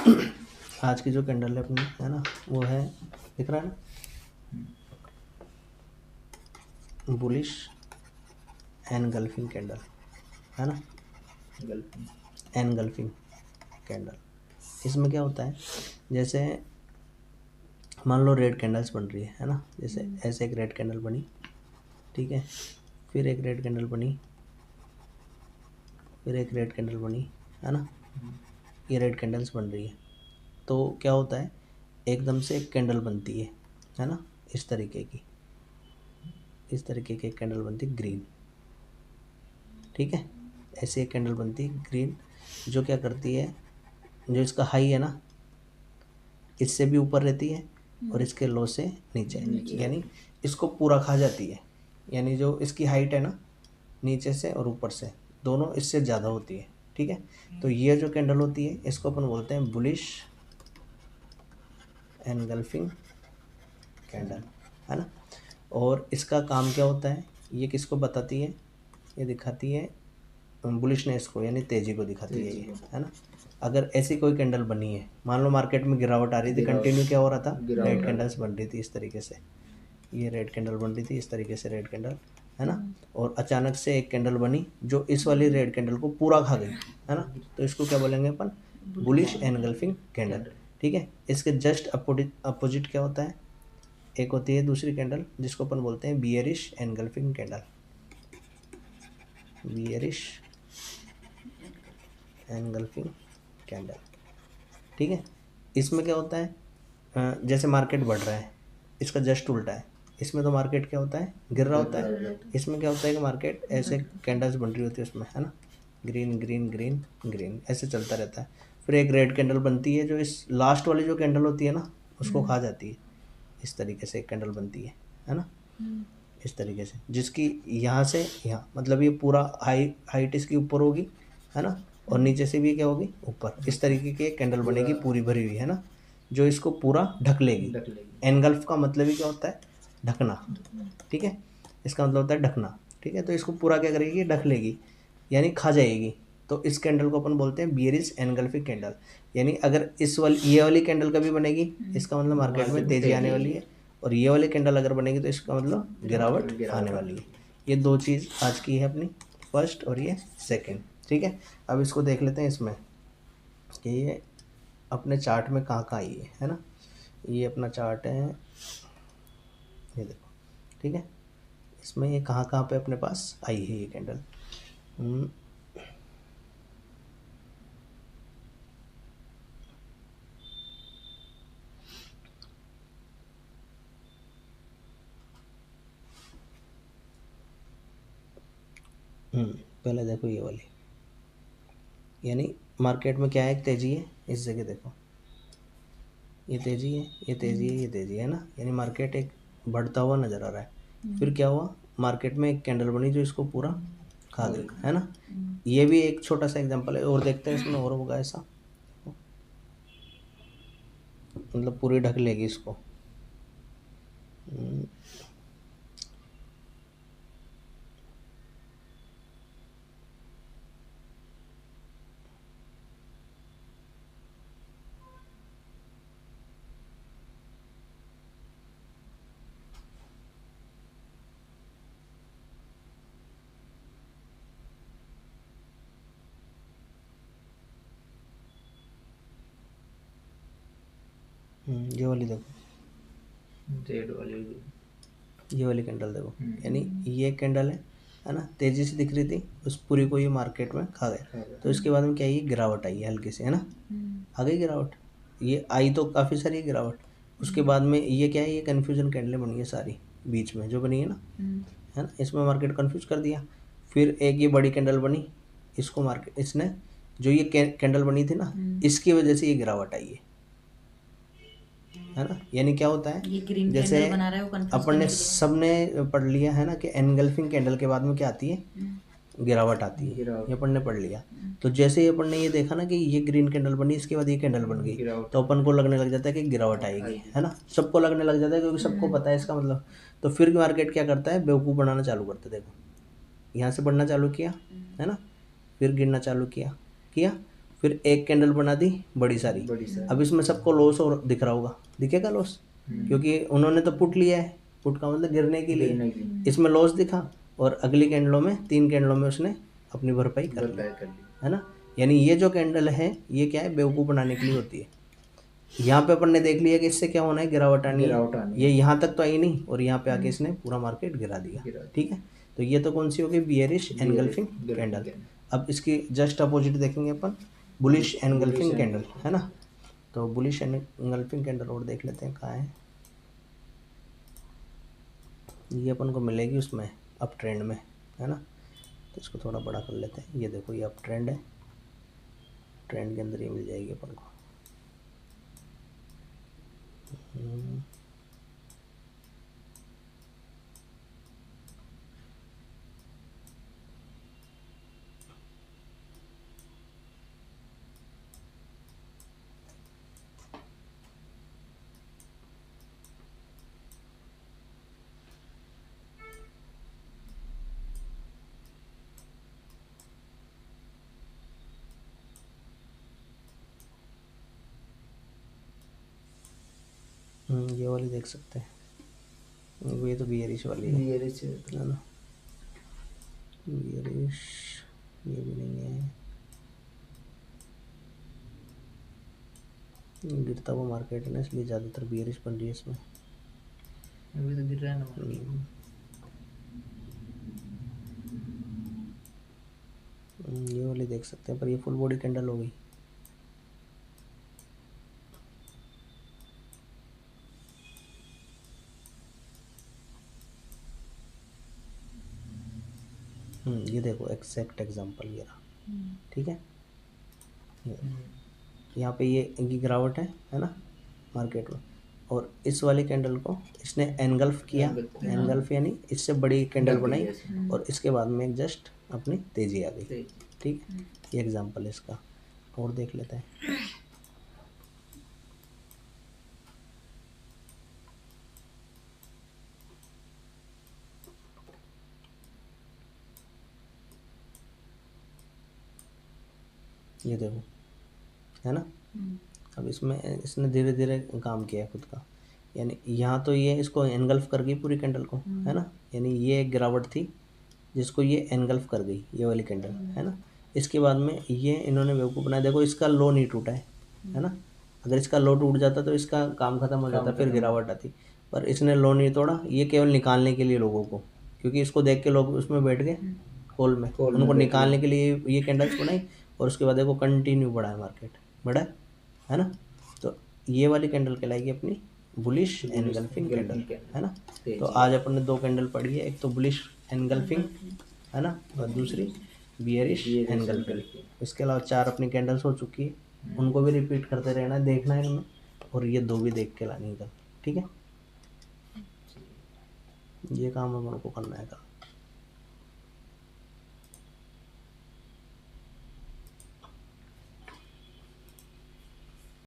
आज की जो कैंडल है अपनी, है ना, वो है, दिख रहा है ना, बुलिश एनगल्फिंग कैंडल, है ना, एनगल्फिंग कैंडल। इसमें क्या होता है, जैसे मान लो रेड कैंडल्स बन रही है ना, जैसे ऐसे एक रेड कैंडल बनी, ठीक है, फिर एक रेड कैंडल बनी, फिर एक रेड कैंडल बनी, है ना, ये रेड कैंडल्स बन रही है। तो क्या होता है, एकदम से एक कैंडल बनती है ना, इस तरीके की, इस तरीके की एक कैंडल बनती है ग्रीन, ठीक है, ऐसे एक कैंडल बनती है ग्रीन, जो क्या करती है, जो इसका हाई है ना, इससे भी ऊपर रहती है और इसके लो से नीचे, यानी इसको पूरा खा जाती है। यानी जो इसकी हाइट है ना, नीचे से और ऊपर से दोनों इससे ज़्यादा होती है, ठीक है। तो ये जो कैंडल होती है इसको अपन बोलते हैं बुलिश एनगल्फिंग कैंडल, है ना। और इसका काम क्या होता है, ये किसको बताती है, ये दिखाती है बुलिशनेस को, यानी तेजी को दिखाती है ये, है ना। अगर ऐसी कोई कैंडल बनी है, मान लो मार्केट में गिरावट आ रही थी, कंटिन्यू क्या हो रहा था, रेड कैंडल्स बन रही थी इस तरीके से, ये रेड कैंडल बन रही थी इस तरीके से, रेड कैंडल, है ना, और अचानक से एक कैंडल बनी जो इस वाली रेड कैंडल को पूरा खा गई, है ना, तो इसको क्या बोलेंगे अपन, बुलिश एनगल्फिंग कैंडल, ठीक है। इसके जस्ट अपोजिट क्या होता है, एक होती है दूसरी कैंडल जिसको अपन बोलते हैं bearish engulfing candle, bearish engulfing candle, ठीक है। इसमें क्या होता है, जैसे मार्केट बढ़ रहा है, इसका जस्ट उल्टा है, इसमें तो मार्केट क्या होता है, गिर रहा होता है, इसमें क्या होता है कि मार्केट ऐसे कैंडल्स बन रही होती है उसमें, है ना, ग्रीन ग्रीन ग्रीन ग्रीन ऐसे चलता रहता है। फिर एक रेड कैंडल बनती है जो इस लास्ट वाली जो कैंडल होती है ना उसको खा जाती है, इस तरीके से एक कैंडल बनती है ना, इस तरीके से, जिसकी यहाँ से यहाँ, मतलब ये पूरा हाइट इसकी ऊपर होगी, है ना, और नीचे से भी क्या होगी, ऊपर, इस तरीके की एक कैंडल बनेगी पूरी भरी हुई, है ना, जो इसको पूरा ढक लेगी। एनगल्फ का मतलब ही क्या होता है, ढकना, ठीक है, इसका मतलब होता है ढकना, ठीक है। तो इसको पूरा क्या करेगी, ढक लेगी, यानी खा जाएगी। तो इस कैंडल को अपन बोलते हैं बियरिश एनगल्फिंग कैंडल। यानी अगर इस वाली ये वाली कैंडल कभी बनेगी, इसका मतलब मार्केट में तेजी आने वाली है, और ये वाली कैंडल अगर बनेगी तो इसका मतलब गिरावट आने वाली है। ये दो चीज़ आज की है अपनी, फर्स्ट और ये सेकंड, ठीक है। अब इसको देख लेते हैं इसमें कि ये अपने चार्ट में कहाँ कहाँ आई है ना। ये अपना चार्ट है, ये देखो, ठीक है, इसमें ये कहाँ कहाँ पे अपने पास आई है ये कैंडल। पहले देखो ये वाली, यानी मार्केट में क्या है, एक तेजी है, इस जगह देखो ये तेजी है, ये तेजी है, ये तेजी है ना, यानी मार्केट एक बढ़ता हुआ नज़र आ रहा है। फिर क्या हुआ, मार्केट में एक कैंडल बनी जो इसको पूरा खा गई, है ना। ये भी एक छोटा सा एग्जांपल है, और देखते हैं इसमें और होगा ऐसा, मतलब पूरी ढक लेगी इसको। ये वाली देखो, रेड वाली, ये वाली कैंडल देखो, यानी ये कैंडल है ना, तेजी से दिख रही थी, उस पूरी को ये मार्केट में खा गया। तो इसके बाद में क्या, ये गिरावट आई है हल्की से, है ना, आ गई गिरावट, ये आई तो काफ़ी सारी गिरावट। उसके बाद में ये क्या है, ये कन्फ्यूजन कैंडलें बनी है सारी, बीच में जो बनी है ना, है ना, इसमें मार्केट कन्फ्यूज कर दिया। फिर एक ये बड़ी कैंडल बनी, इसको मार्केट, इसने जो ये कैंडल बनी थी ना, इसकी वजह से ये गिरावट आई है ना। यानी क्या होता है, ये ग्रीन जैसे कैंडल बना रहा है वो कंफ्यूज अपन ने करने के लिए। सबने पढ़ लिया है ना कि एनगल्फिंग कैंडल के बाद में क्या आती है, गिरावट आती है, ये अपन ने पढ़ लिया। तो जैसे ही अपन ने ये देखा ना कि ये ग्रीन कैंडल बनी, इसके बाद ये कैंडल बन गई, तो अपन को लगने लग जाता है कि गिरावट आएगी, है ना, सबको लगने लग जाता है क्योंकि सबको पता है इसका मतलब। तो फिर मार्केट क्या करता है, बेवकूफ़ बनाना चालू करता है। देखो यहाँ से बढ़ना चालू किया, है ना, फिर गिरना चालू किया, फिर एक कैंडल बना दी बड़ी सारी। बड़ी सारी। अब इसमें सबको लॉस और दिख रहा होगा, दिखेगा लॉस, क्योंकि उन्होंने तो पुट लिया है, पुट का मतलब गिरने के लिए। गिरने की। इसमें लॉस दिखा और अगली कैंडलों में 3 कैंडलों में उसने अपनी भरपाई कर ली, भरपाई कर ली। है ना। यानी ये जो कैंडल है ये क्या है, बेवकूफ़ बनाने के लिए होती है। यहाँ पे अपन ने देख लिया कि इससे क्या होना है, गिरावट आनी गिरावट है। आनी ये है। यहाँ तक तो आई नहीं और यहाँ पे आके इसने पूरा मार्केट गिरा दिया, गिरा दिया। ठीक है। तो ये तो कौन सी होगी, बियरिश एनगल्फिंग कैंडल। अब इसकी जस्ट अपोजिट देखेंगे अपन, बुलिश एनगल्फिंग कैंडल, है ना। तो बुलिश एनगल्फिंग कैंडल और देख लेते हैं कहाँ है। ये अपन को मिलेगी उसमें अप ट्रेंड में, है ना। तो इसको थोड़ा बड़ा कर लेते हैं। ये देखो ये अप ट्रेंड है, ट्रेंड के अंदर ये मिल जाएगी अपन को। ये वाली देख सकते हैं, ये तो बियरिश वाली है, बियरिश है ना। बियरिश ये भी नहीं है, गिरता हुआ मार्केट है ना, इसलिए ज़्यादातर बियरिश बन रही है इसमें। अभी तो गिर रहा है ना मार्केट। ये वाली देख सकते हैं, पर ये फुल बॉडी कैंडल हो गई। ये देखो एग्जैक्ट एग्जांपल ये रहा, ठीक है। यहाँ पे ये इनकी गिरावट है ना मार्केट में, और इस वाली कैंडल को इसने एनगल्फ किया, एनगल्फ यानी इससे बड़ी कैंडल बनाई और इसके बाद में जस्ट अपनी तेजी आ गई, ठीक है। ये एग्जांपल है इसका, और देख लेते हैं। ये देखो, है ना। अब इसमें इसने धीरे धीरे काम किया है खुद का, यानी यहाँ तो ये इसको एनगल्फ कर गई पूरी कैंडल को, है ना। यानी ये एक गिरावट थी जिसको ये एनगल्फ कर गई, ये वाली कैंडल, है ना। इसके बाद में ये इन्होंने बेवकूफ़ बनाया, देखो इसका लो नहीं टूटा है ना। अगर इसका लो टूट जाता तो इसका काम खत्म हो जाता, फिर गिरावट आती, पर इसने लो नहीं तोड़ा। ये केवल निकालने के लिए लोगों को, क्योंकि इसको देख के लोग उसमें बैठ गए कॉल में, उनको निकालने के लिए ये कैंडल्स बनाई और उसके बाद देखो कंटिन्यू बढ़ा है मार्केट, बढ़ा है ना। तो ये वाली कैंडल कहलाएगी अपनी बुलिश एनगल्फिंग कैंडल, है ना। तो आज अपन ने 2 कैंडल पढ़ी है, एक तो बुलिश एनगल्फिंग, है ना, और दूसरी बियरिश एनगल्फिंग। इसके अलावा 4 अपनी कैंडल्स हो चुकी है, उनको भी रिपीट करते रहना है, देखना है इनमें, और ये 2 भी देख के लानी है कल, ठीक है। ये काम अपन को करना है कल।